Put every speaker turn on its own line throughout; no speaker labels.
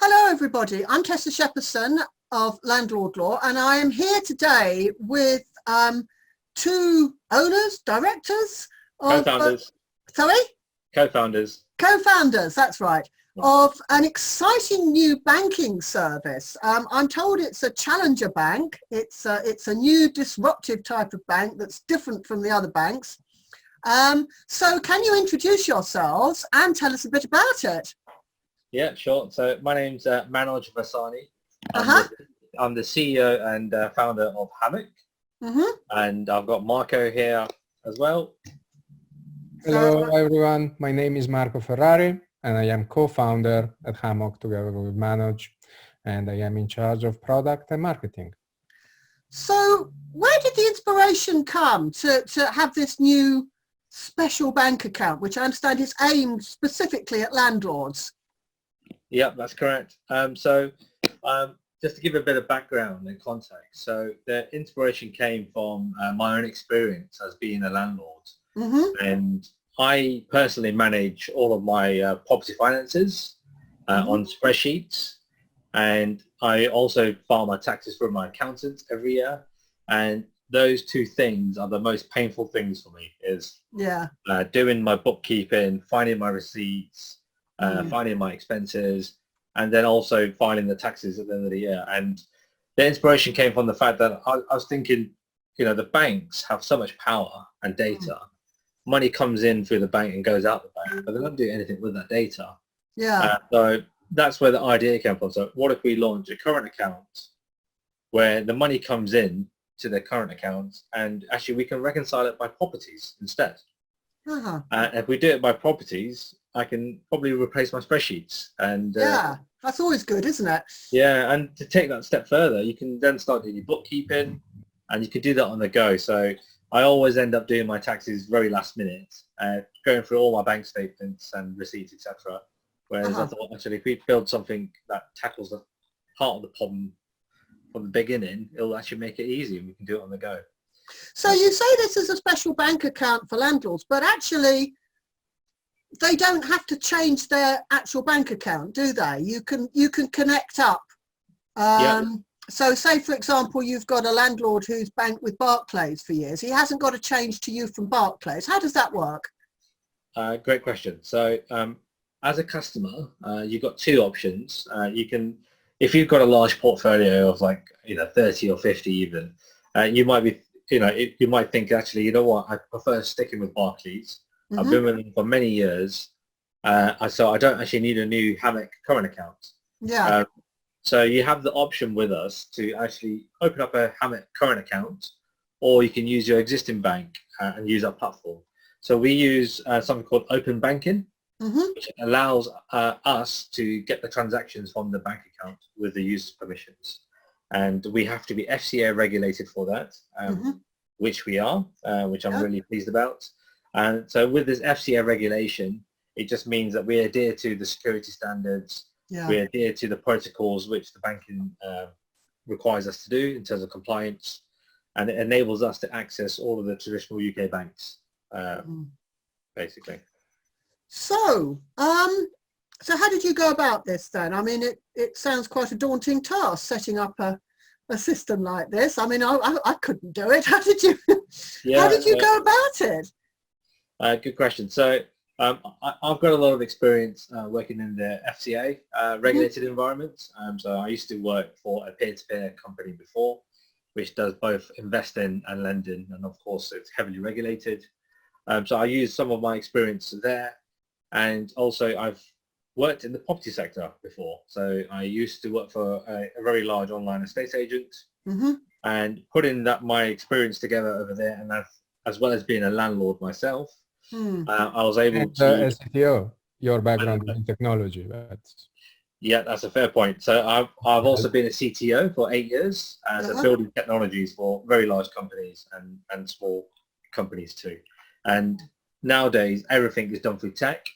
Hello everybody, I'm Tessa Shepperson of Landlord Law and I am here today with two owners, directors of...
Co-founders.
Sorry?
Co-founders.
Co-founders, that's right, of an exciting new banking service. I'm told it's a challenger bank. It's a new disruptive type of bank that's different from the other banks. So can you introduce yourselves and tell us a bit about it?
Yeah, sure. So my name's Manoj Vasani. I'm the CEO and founder of Hammock. And I've got Marco here as well.
Hello everyone, my name is Marco Ferrari and I am co-founder at Hammock together with Manoj, and I am in charge of product and marketing.
So where did the inspiration come to have this new special bank account, which I understand is aimed specifically at landlords?
Yeah, that's correct. Just to give a bit of background and context, so the inspiration came from my own experience as being a landlord. And I personally manage all of my property finances on spreadsheets, and I also file my taxes for my accountant every year. And those two things are the most painful things for me, is doing my bookkeeping, finding my receipts, finding my expenses, and then also filing the taxes at the end of the year. And the inspiration came from the fact that I was thinking, you know, the banks have so much power and data. Money comes in through the bank and goes out the bank, but they don't do anything with that data. So that's where the idea came from. So what if we launch a current account where the money comes in to the current account, and actually we can reconcile it by properties instead. If we do it by properties, I can probably replace my spreadsheets. And
that's always good, isn't it?
Yeah, and to take that step further, you can then start doing your bookkeeping, and you can do that on the go. So I always end up doing my taxes very last minute, going through all my bank statements and receipts, etc. Whereas I thought, actually, if we build something that tackles the heart of the problem from the beginning, it'll actually make it easy, and we can do it on the go.
So you say this is a special bank account for landlords, but actually they don't have to change their actual bank account, do they? You can connect up. So say, for example, you've got a landlord who's banked with Barclays for years. He hasn't got to change to you from Barclays. How does that work?
Great question. So as a customer, you've got two options. You can, if you've got a large portfolio of 30 or 50 even, you might be, you might think, actually, you know what, I prefer sticking with Barclays. I've been with them for many years, so I don't actually need a new Hammock current account. So you have the option with us to actually open up a Hammock current account, or you can use your existing bank and use our platform. So we use something called open banking, which allows us to get the transactions from the bank account with the user's permissions. And we have to be FCA regulated for that, which we are, which I'm really pleased about. And so with this FCA regulation, it just means that we adhere to the security standards, we adhere to the protocols which the banking requires us to do in terms of compliance, and it enables us to access all of the traditional UK banks, basically.
So, so how did you go about this then? I mean, it sounds quite a daunting task, setting up a system like this. I mean, I couldn't do it. How did you, how did you go about it?
Good question. So I've got a lot of experience working in the FCA regulated environment. So I used to work for a peer-to-peer company before, which does both investing and lending, and of course it's heavily regulated. So I used some of my experience there, and also I've worked in the property sector before. So I used to work for a very large online estate agent, and putting my experience together over there, and as well as being a landlord myself, I was able to...
As CTO, your background is in technology.
Yeah, that's a fair point. So I've also been a CTO for 8 years, so building technologies for very large companies and small companies too. And nowadays, everything is done through tech.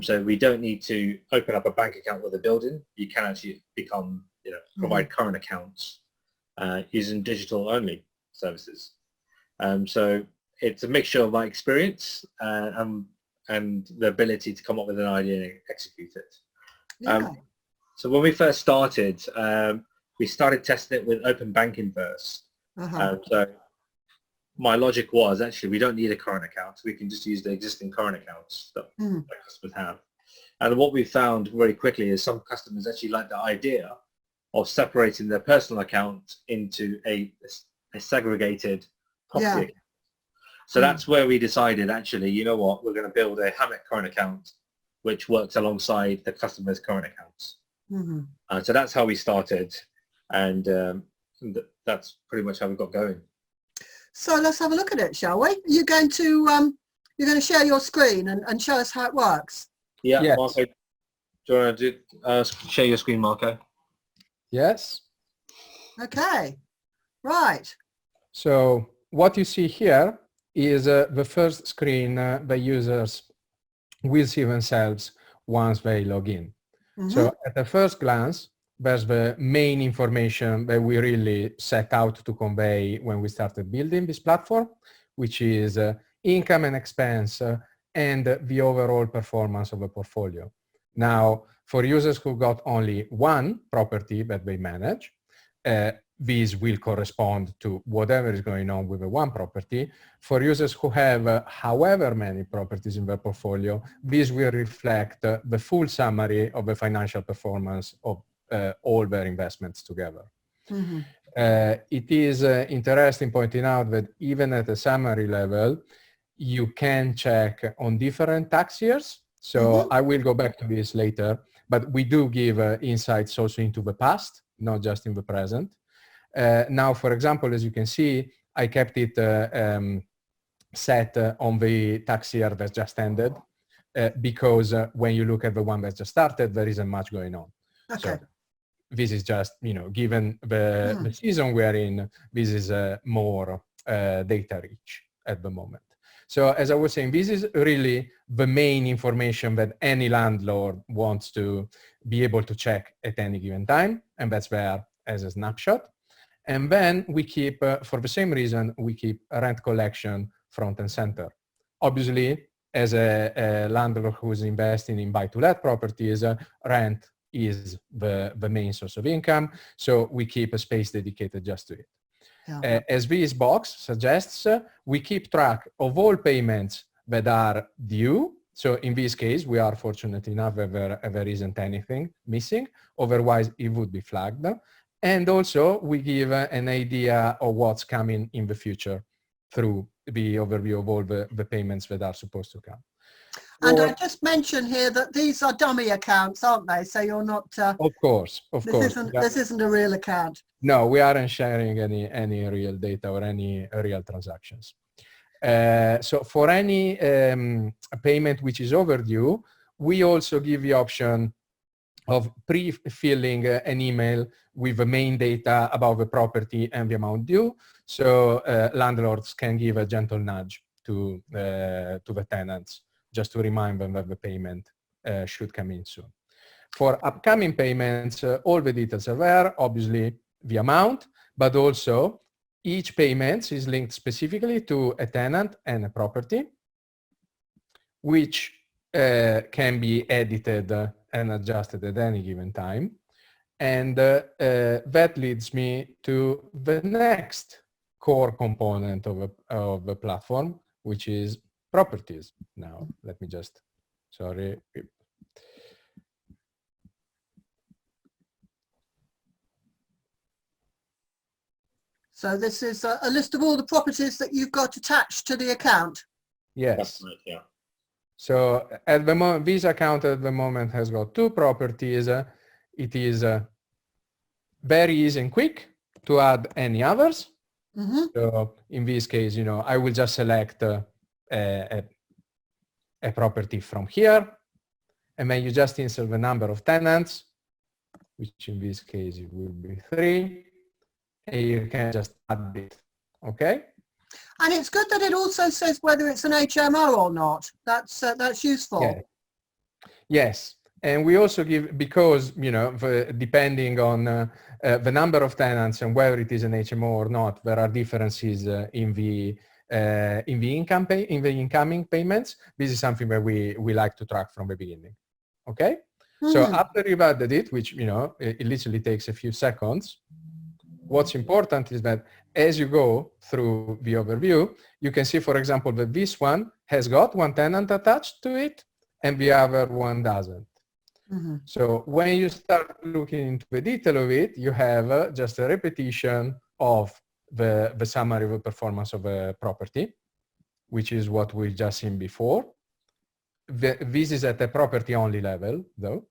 So we don't need to open up a bank account with a building. You can actually become, provide current accounts using digital only services. So it's a mixture of my experience and the ability to come up with an idea and execute it. So when we first started, we started testing it with open banking first. So my logic was actually we don't need a current account. We can just use the existing current accounts that customers have. And what we found very quickly is some customers actually like the idea of separating their personal account into a segregated property account. So that's where we decided, actually, you know what, we're going to build a Hammock current account which works alongside the customer's current accounts. So that's how we started, and that's pretty much how we got going.
So let's have a look at it, shall we? You're going to share your screen and show us how it works.
Yeah,
yes.
Marco, do you want to share your screen, Marco?
Yes.
Okay, right.
So what you see here is the first screen the users will see themselves once they log in. So at the first glance, there's the main information that we really set out to convey when we started building this platform, which is income and expense and the overall performance of the portfolio. Now, for users who got only one property that they manage, these will correspond to whatever is going on with the one property. For users who have however many properties in their portfolio, these will reflect the full summary of the financial performance of all their investments together. It is interesting pointing out that even at the summary level, you can check on different tax years. So I will go back to this later, but we do give insights also into the past, not just in the present. Now, for example, as you can see, I kept it set on the tax year that just ended because when you look at the one that just started, there isn't much going on.
Okay.
So this is just, given the season we're in, this is more data rich at the moment. So as I was saying, this is really the main information that any landlord wants to be able to check at any given time, and that's there as a snapshot. And then we keep, for the same reason, we keep rent collection front and center. Obviously, as a landlord who is investing in buy-to-let properties, rent is the main source of income, so we keep a space dedicated just to it. As this box suggests, we keep track of all payments that are due. So in this case, we are fortunate enough that there isn't anything missing. Otherwise, it would be flagged. And also, we give an idea of what's coming in the future through the overview of all the payments that are supposed to come.
And I just mentioned here that these are dummy accounts, aren't they? So you're not...
Of course.
This isn't a real account.
No, we aren't sharing any real data or any real transactions. So for any payment which is overdue, we also give the option of pre-filling an email with the main data about the property and the amount due. So landlords can give a gentle nudge to the tenants just to remind them that the payment should come in soon. For upcoming payments, all the details are there, obviously the amount, but also each payment is linked specifically to a tenant and a property, which can be edited and adjusted at any given time. And that leads me to the next core component of the platform, which is properties. Now, let me just, sorry.
So this is a list of all the properties that you've got attached to the account.
Yes.
That's right, yeah.
So at the moment, this account at the moment has got two properties. It is very easy and quick to add any others. So in this case, I will just select a property from here, and then you just insert the number of tenants, which in this case it will be 3, and you can just add it. Okay.
And it's good that it also says whether it's an HMO or not. That's useful.
Yeah. Yes, and we also give, because depending on the number of tenants and whether it is an HMO or not, there are differences in the incoming payments. This is something that we like to track from the beginning. Okay. So after you've added it, which, you know, it literally takes a few seconds, what's important is that as you go through the overview, you can see, for example, that this one has got one tenant attached to it and the other one doesn't. So when you start looking into the detail of it, you have just a repetition of the summary of the performance of a property, which is what we've just seen before. This is at the property only level though.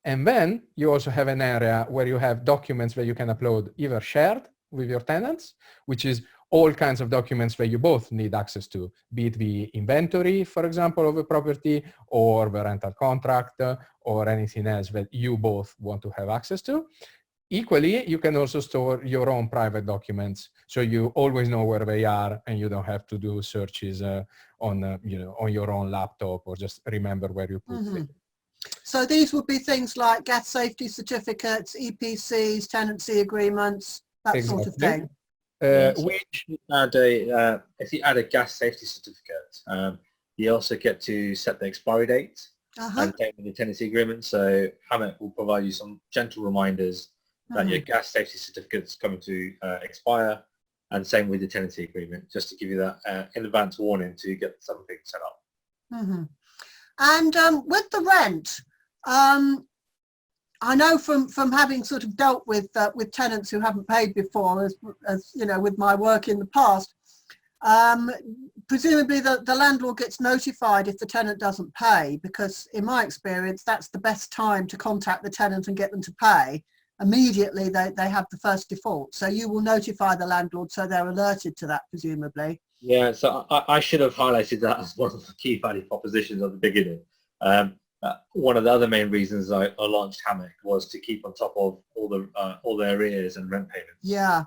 And then you also have an area where you have documents that you can upload either shared with your tenants, which is all kinds of documents that you both need access to, be it the inventory, for example, of a property, or the rental contract, or anything else that you both want to have access to. Equally, you can also store your own private documents, so you always know where they are, and you don't have to do searches on your own laptop, or just remember where you put them.
So these would be things like gas safety certificates, EPCs, tenancy agreements, that sort of thing.
If you add a gas safety certificate, you also get to set the expiry date and take the tenancy agreement. So Hammock will provide you some gentle reminders that your gas safety certificate is coming to expire, and same with the tenancy agreement, just to give you that in advance warning to get something set up.
And with the rent, I know from having sort of dealt with tenants who haven't paid before, as you know, with my work in the past, presumably the landlord gets notified if the tenant doesn't pay, because in my experience, that's the best time to contact the tenant and get them to pay. Immediately they have the first default. So you will notify the landlord so they're alerted to that, presumably.
Yeah, so I should have highlighted that as one of the key value propositions at the beginning. One of the other main reasons I launched Hammock was to keep on top of all the arrears and rent payments.
Yeah.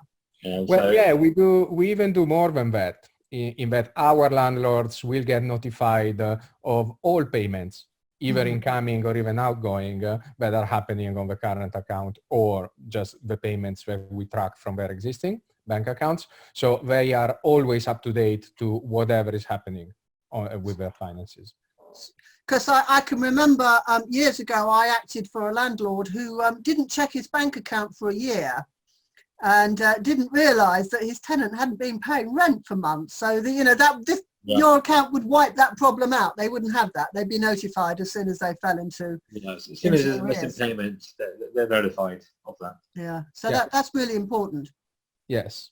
We even do more than that, in that our landlords will get notified of all payments, either incoming or even outgoing, that are happening on the current account, or just the payments that we track from their existing bank accounts. So they are always up to date to whatever is happening with their finances.
Because I can remember years ago, I acted for a landlord who didn't check his bank account for a year, and didn't realise that his tenant hadn't been paying rent for months. So your account would wipe that problem out. They wouldn't have that. They'd be notified as soon as they fell into.
As soon as there's missing payments, they're notified of that.
Yeah. So that's really important.
Yes.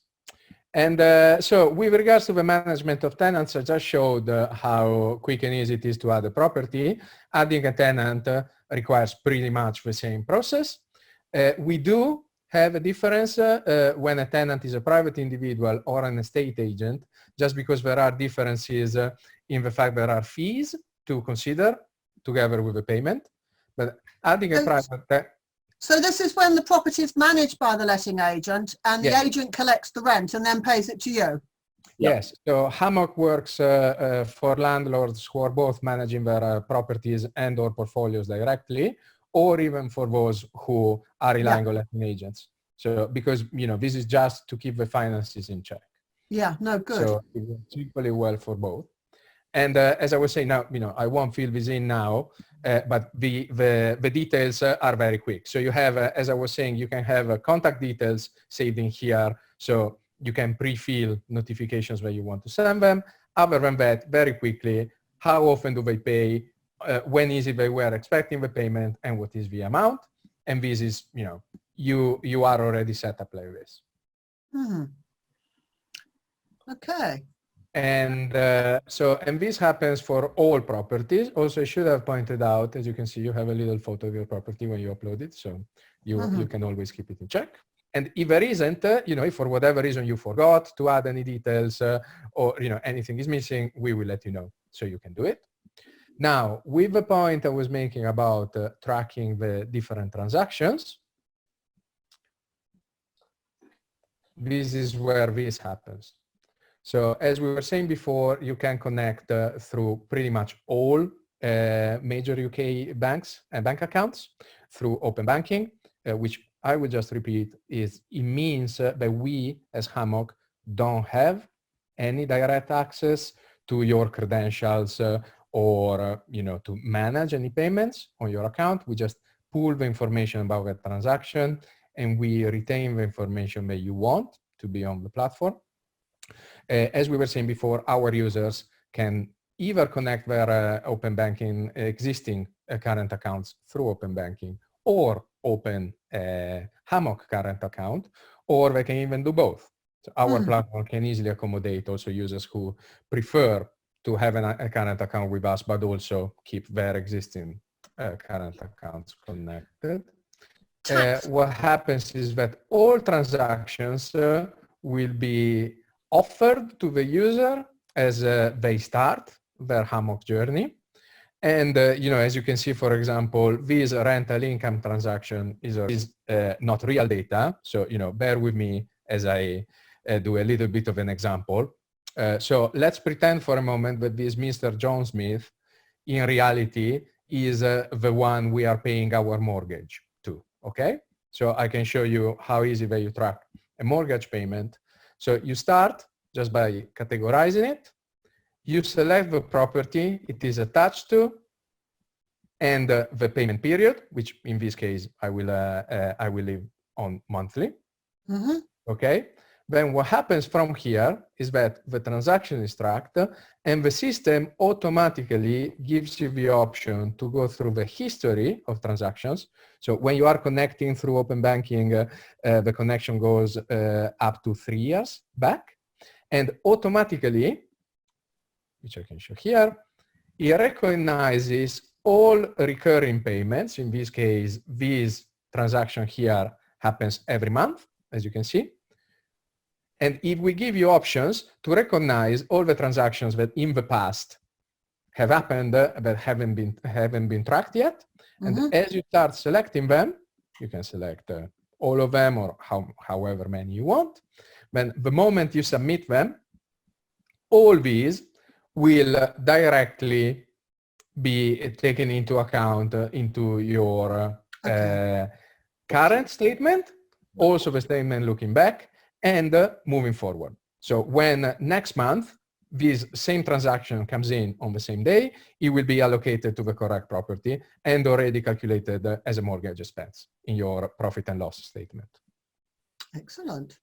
And so with regards to the management of tenants, I just showed how quick and easy it is to add a property. Adding a tenant requires pretty much the same process. We do have a difference when a tenant is a private individual or an estate agent, just because there are differences in the fact there are fees to consider together with the payment. But adding a private...
So this is when the property is managed by the letting agent, and the agent collects the rent and then pays it to you.
Yes. So Hammock works for landlords who are both managing their properties and or portfolios directly, or even for those who are relying on letting agents. So because, you know, this is just to keep the finances in check.
Yeah, no, good.
So it works equally well for both. And as I was saying now, you know, I won't fill this in now, but the details are very quick. So you have, as I was saying, you can have contact details saved in here. So you can pre-fill notifications where you want to send them. Other than that, very quickly, how often do they pay? When is it they were expecting the payment, and what is the amount? And this is, you know, you are already set up like this.
Okay.
And and this happens for all properties. Also, I should have pointed out, as you can see, you have a little photo of your property when you upload it, so you can always keep it in check. And if there isn't, you know, if for whatever reason you forgot to add any details or, you know, anything is missing, we will let you know, so you can do it. Now, with the point I was making about tracking the different transactions, this is where this happens. So as we were saying before, you can connect through pretty much all major UK banks and bank accounts through open banking, which I would just repeat it means that we as Hammock don't have any direct access to your credentials or to manage any payments on your account. We just pull the information about the transaction, and we retain the information that you want to be on the platform. As we were saying before, our users can either connect their open banking existing current accounts through open banking, or open a Hammock current account, or they can even do both. So our platform can easily accommodate also users who prefer to have a current account with us, but also keep their existing current accounts connected. What happens is that all transactions will be offered to the user as they start their Hammock journey. And, as you can see, for example, this rental income transaction is not real data. So, bear with me as I do a little bit of an example. So let's pretend for a moment that this Mr. John Smith in reality is the one we are paying our mortgage to, okay? So I can show you how easy that you track a mortgage payment. So you start just by categorizing it. You select the property it is attached to, and the payment period, which in this case I will leave on monthly. Okay. Then what happens from here is that the transaction is tracked, and the system automatically gives you the option to go through the history of transactions. So when you are connecting through open banking, the connection goes up to 3 years back, and automatically, which I can show here, it recognizes all recurring payments. In this case, this transaction here happens every month, as you can see. And if we give you options to recognize all the transactions that in the past have happened that haven't been tracked yet, and as you start selecting them, you can select all of them or however many you want. Then the moment you submit them, all these will directly be taken into account into your current statement, also the statement looking back, and moving forward. So when next month this same transaction comes in on the same day, it will be allocated to the correct property and already calculated as a mortgage expense in your profit and loss statement.
Excellent.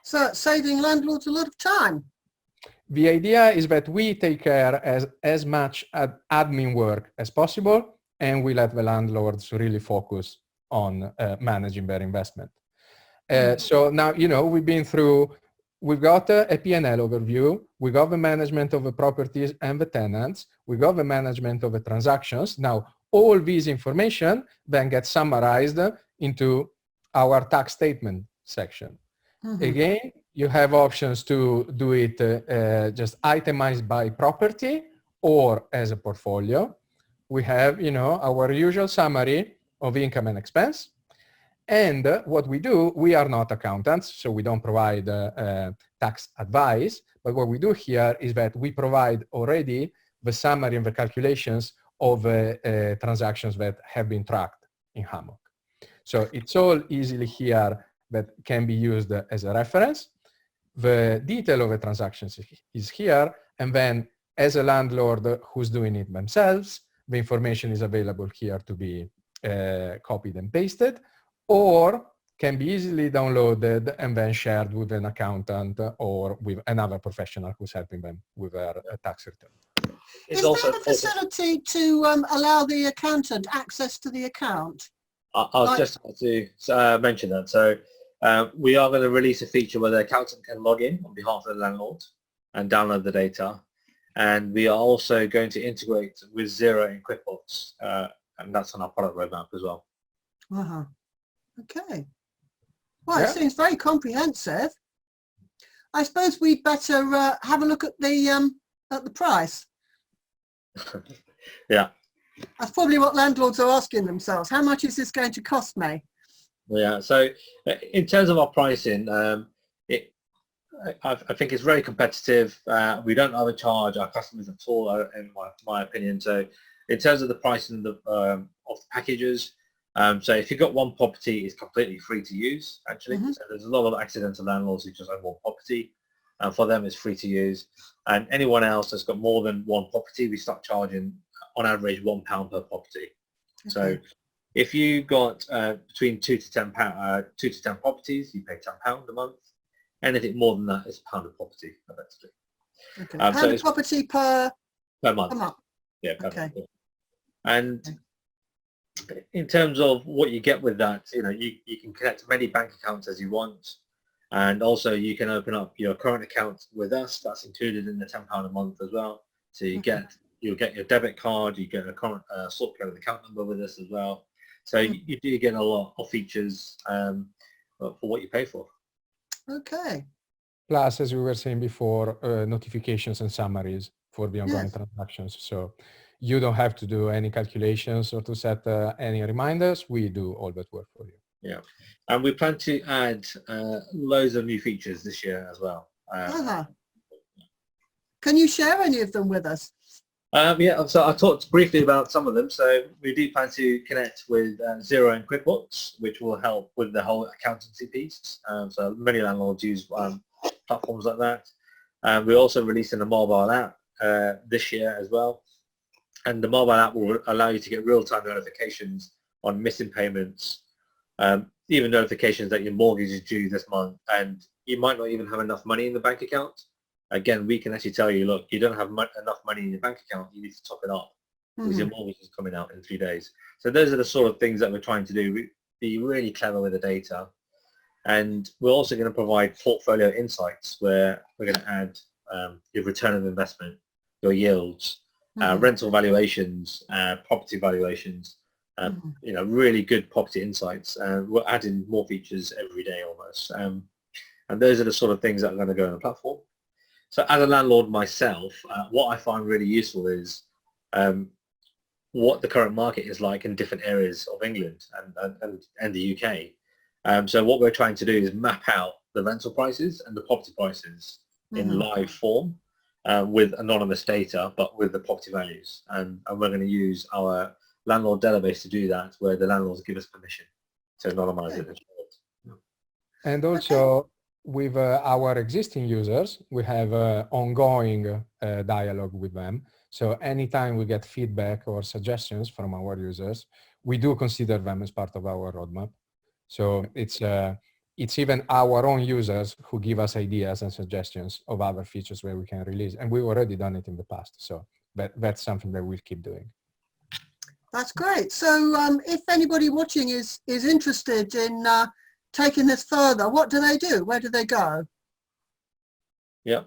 So saving landlords a lot of time.
The idea is that we take care as much admin work as possible, and we let the landlords really focus on managing their investment. So now, we've got a P&L overview, we got the management of the properties and the tenants, we got the management of the transactions. Now, all this information then gets summarized into our tax statement section. Again, you have options to do it just itemized by property or as a portfolio. We have, our usual summary of income and expense. And what we do, we are not accountants, so we don't provide tax advice. But what we do here is that we provide already the summary and the calculations of transactions that have been tracked in Hammock. So it's all easily here that can be used as a reference. The detail of the transactions is here. And then as a landlord who's doing it themselves, the information is available here to be copied and pasted, or can be easily downloaded and then shared with an accountant or with another professional who's helping them with their tax return.
Is there a facility to allow the accountant access to the account?
I was just about to mention that. So we are going to release a feature where the accountant can log in on behalf of the landlord and download the data. And we are also going to integrate with Xero in QuickBooks, and that's on our product roadmap as well.
Okay. Well, it seems very comprehensive. I suppose we'd better have a look at the price.
Yeah.
That's probably what landlords are asking themselves. How much is this going to cost me?
Yeah. So in terms of our pricing, I think it's very competitive. We don't overcharge our customers at all, in my opinion. So in terms of the pricing of the packages, so if you've got one property, it's completely free to use, actually. So there's a lot of accidental landlords who just own one property. For them, it's free to use. And anyone else that's got more than one property, we start charging on average £1 per property. Okay. So if you got between 2 to 10 properties, you pay £10 a month. Anything more than that is £1 a property, effectively.
Okay. £1 a property per
month. Yeah, per month. And in terms of what you get with that, you can connect many bank accounts as you want. And also you can open up your current account with us. That's included in the £10 a month as well. So you'll get your debit card, you get a current sort code and account number with us as well. So you do get a lot of features for what you pay for.
Okay.
Plus, as we were saying before, notifications and summaries for the ongoing transactions. So you don't have to do any calculations or to set any reminders. We do all that work for you.
Yeah, and we plan to add loads of new features this year as well.
Can you share any of them with us?
Yeah, so I talked briefly about some of them. So we do plan to connect with Xero and QuickBooks, which will help with the whole accountancy piece. So many landlords use platforms like that. We're also releasing a mobile app this year as well. And the mobile app will allow you to get real-time notifications on missing payments, even notifications that your mortgage is due this month and you might not even have enough money in the bank account. Again, we can actually tell you, look, you don't have enough money in your bank account, you need to top it up because your mortgage is coming out in 3 days. So those are the sort of things that we're trying to do, be really clever with the data. And we're also going to provide portfolio insights where we're going to add your return of investment, your yields, rental valuations, property valuations, really good property insights. We're adding more features every day almost. And those are the sort of things that are going to go on the platform. So as a landlord myself, what I find really useful is what the current market is like in different areas of England and the UK. So what we're trying to do is map out the rental prices and the property prices in live form with anonymous data, but with the property values. And we're going to use our landlord database to do that, where the landlords give us permission to anonymize it.
And also with our existing users, we have ongoing dialogue with them. So anytime we get feedback or suggestions from our users, we do consider them as part of our roadmap. So it's even our own users who give us ideas and suggestions of other features where we can release. And we've already done it in the past. So that's something that we'll keep doing.
That's great. So if anybody watching is interested in taking this further, what do they do? Where do they go?
Yeah.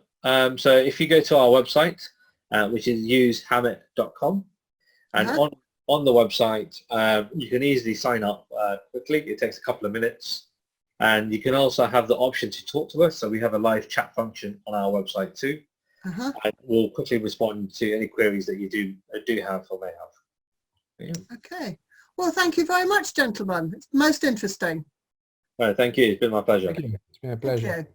So if you go to our website, which is usehammock.com, and on the website, you can easily sign up quickly. It takes a couple of minutes. And you can also have the option to talk to us. So we have a live chat function on our website too. And we'll quickly respond to any queries that you do have or may have. Yeah.
Okay. Well, thank you very much, gentlemen. It's most interesting.
All right, thank you. It's been my pleasure.
Thank you. It's been a pleasure.
Thank you.